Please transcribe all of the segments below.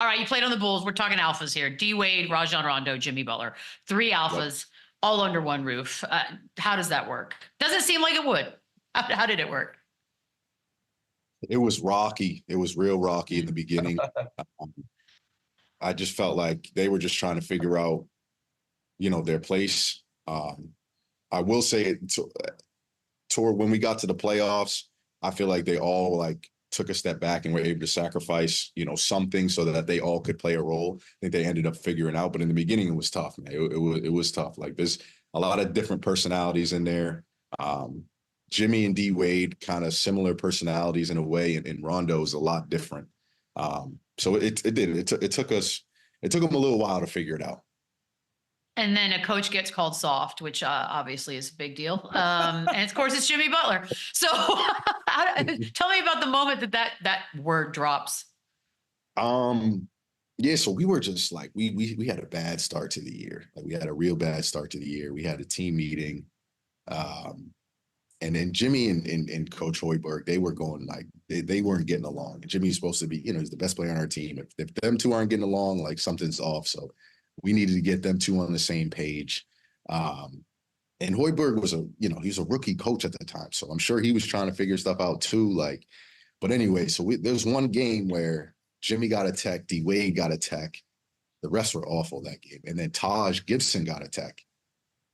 All right, you played on the Bulls. We're talking alphas here. D Wade, Rajon Rondo, Jimmy Butler. 3 alphas, all under one roof. How does that work? Doesn't seem like it would. How did it work? It was rocky. It was real rocky in the beginning. I just felt like they were just trying to figure out, their place. I will say toward when we got to the playoffs, I feel like they all like took a step back and were able to sacrifice, something so that they all could play a role. I think they ended up figuring out, but in the beginning it was tough, man. It was tough. Like there's a lot of different personalities in there. Jimmy and D Wade kind of similar personalities in a way, and Rondo is a lot different. So it took them a little while to figme it out. And then a coach gets called soft, which obviously is a big deal. And of course, it's Jimmy Butler. So tell me about the moment that word drops. Yeah, so we were just like, we had a bad start to the year. Like we had a real bad start to the year. We had a team meeting. And then Jimmy and Coach Hoiberg, they were going like, they weren't getting along. Jimmy's supposed to be, he's the best player on our team. If them two aren't getting along, like something's off. So we needed to get them two on the same page. And Hoiberg was he was a rookie coach at the time. So I'm sure he was trying to figure stuff out too. But anyway, so there was one game where Jimmy got a tech, D Wade got a tech. The refs were awful that game. And then Taj Gibson got a tech.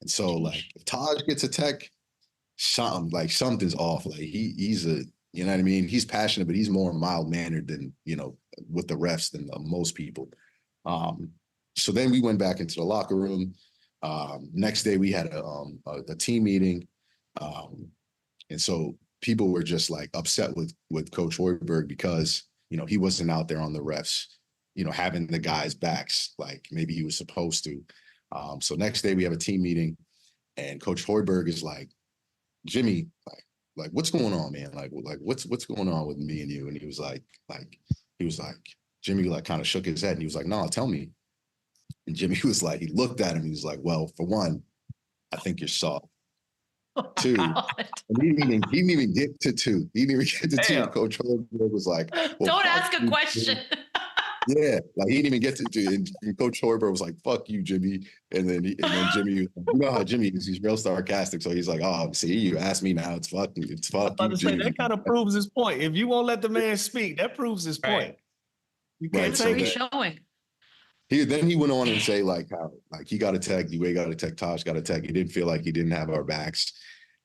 And so like if Taj gets a tech, something's off. Like he's a, you know what I mean? He's passionate, but he's more mild-mannered than, with the refs than most people. So then we went back into the locker room. Next day we had a team meeting. And so people were just like upset with Coach Hoiberg because, he wasn't out there on the refs, having the guys' backs like maybe he was supposed to. So next day we have a team meeting and Coach Hoiberg is like, Jimmy, like what's going on, man? Like what's going on with me and you? And he was like, Jimmy like kind of shook his head and he was like, no, tell me. And Jimmy was like, he looked at him. He was like, well, for one, I think you're soft. Two, he didn't even get to two. He didn't even get to two. Coach Hoiberg was like, well, don't ask a question. Yeah, like he didn't even get to do. And Coach Hoiberg was like, "Fuck you, Jimmy." And then Jimmy, you know how Jimmy is, he's real sarcastic. So he's like, "Oh, see, you asked me now. It's fuck you, Jimmy." That kind of proves his point. If you won't let the man speak, that proves his point. You can't take it. Showing. Then he went on and say like how like he got a tech, D-Wade got a tech, Taj got a tech. He didn't feel like he didn't have our backs.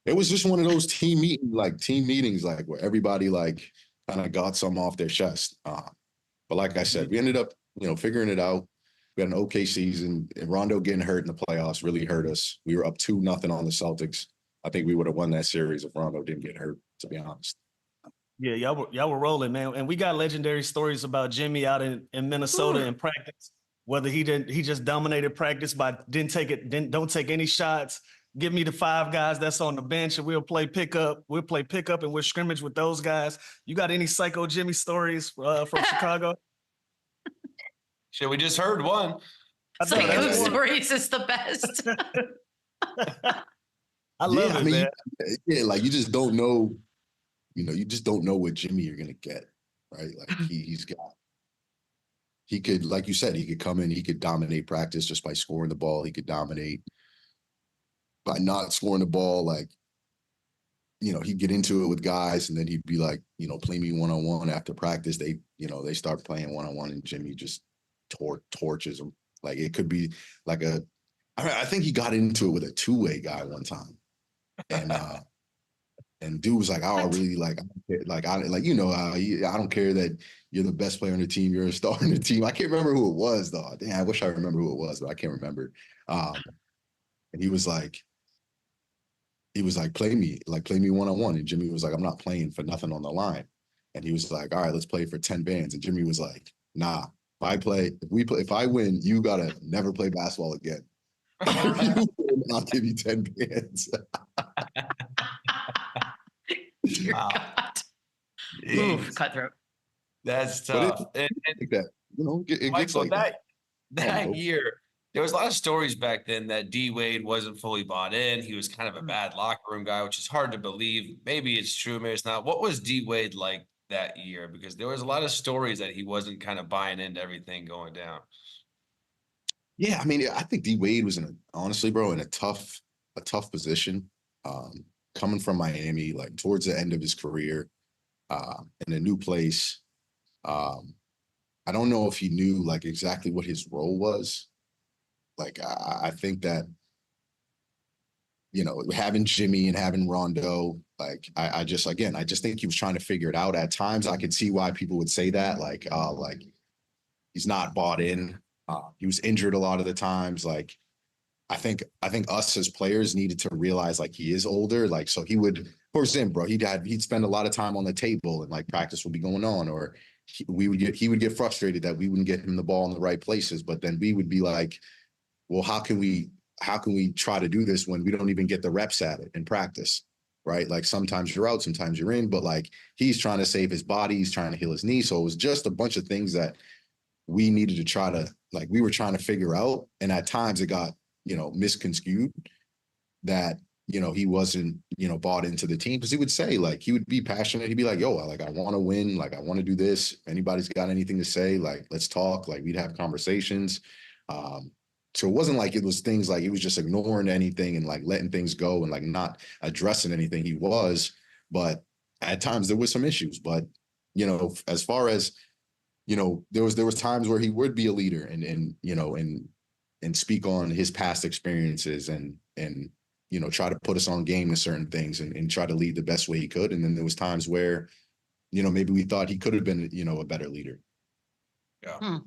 It was just one of those team meetings like where everybody like kind of got something off their chest. But like I said, we ended up, figuring it out. We had an okay season. And Rondo getting hurt in the playoffs really hurt us. We were up 2-0 on the Celtics. I think we would have won that series if Rondo didn't get hurt, to be honest. Yeah, y'all were rolling, man. And we got legendary stories about Jimmy out in Minnesota in practice. Whether he just dominated practice by don't take any shots. Give me the 5 guys that's on the bench and we'll play pickup. We'll play pickup and we'll scrimmage with those guys. You got any psycho Jimmy stories from Chicago? Shit, we just heard one. Psycho stories is the best. I love it, man. Yeah, like you just don't know, you just don't know what Jimmy you're gonna get, right? Like he could, like you said, he could come in, he could dominate practice just by scoring the ball. He could dominate by not scoring the ball, like, he'd get into it with guys and then he'd be like, play me one-on-one after practice. They start playing one-on-one and Jimmy just torches him. Like it could be like I think he got into it with a 2-way guy one time. And dude was like, I really I don't care that you're the best player on the team. You're a star on the team. I can't remember who it was though. Damn, I wish I remember who it was, but I can't remember. And he was like, play me one-on-one. And Jimmy was like, I'm not playing for nothing on the line. And he was like, all right, let's play for 10 bands. And Jimmy was like, nah, if I win, you gotta never play basketball again. I'll give you 10 bands. Dear God. Oof, cutthroat. That's tough. It gets Michael, like that year, there was a lot of stories back then that D Wade wasn't fully bought in. He was kind of a bad locker room guy, which is hard to believe. Maybe it's true, maybe it's not. What was D Wade like that year? Because there was a lot of stories that he wasn't kind of buying into everything going down. Yeah, I mean, I think D Wade was honestly, bro, in a tough position. Coming from Miami, like towards the end of his career, in a new place. I don't know if he knew like exactly what his role was. Like I think that, having Jimmy and having Rondo, like I just think he was trying to figure it out. At times I could see why people would say that, like he's not bought in. He was injured a lot of the times. Like I think us as players needed to realize like he is older. Like so he would, for example, bro, he'd spend a lot of time on the table and like practice would be going on, or he would get frustrated that we wouldn't get him the ball in the right places. But then we would be like, well, how can we try to do this when we don't even get the reps at it in practice? Right. Like sometimes you're out, sometimes you're in, but like he's trying to save his body, he's trying to heal his knee. So it was just a bunch of things that we needed to try to, like, we were trying to figure out. And at times it got, misconstrued that, he wasn't, bought into the team, because he would say, like, he would be passionate. He'd be like, yo, like, I want to win. Like, I want to do this. If anybody's got anything to say, like, let's talk. Like, we'd have conversations. So it wasn't like it was things like he was just ignoring anything and like letting things go and like not addressing anything. He was, but at times there was some issues. But, as far as, there was times where he would be a leader and speak on his past experiences and try to put us on game with certain things and try to lead the best way he could. And then there was times where, maybe we thought he could have been, a better leader. Yeah.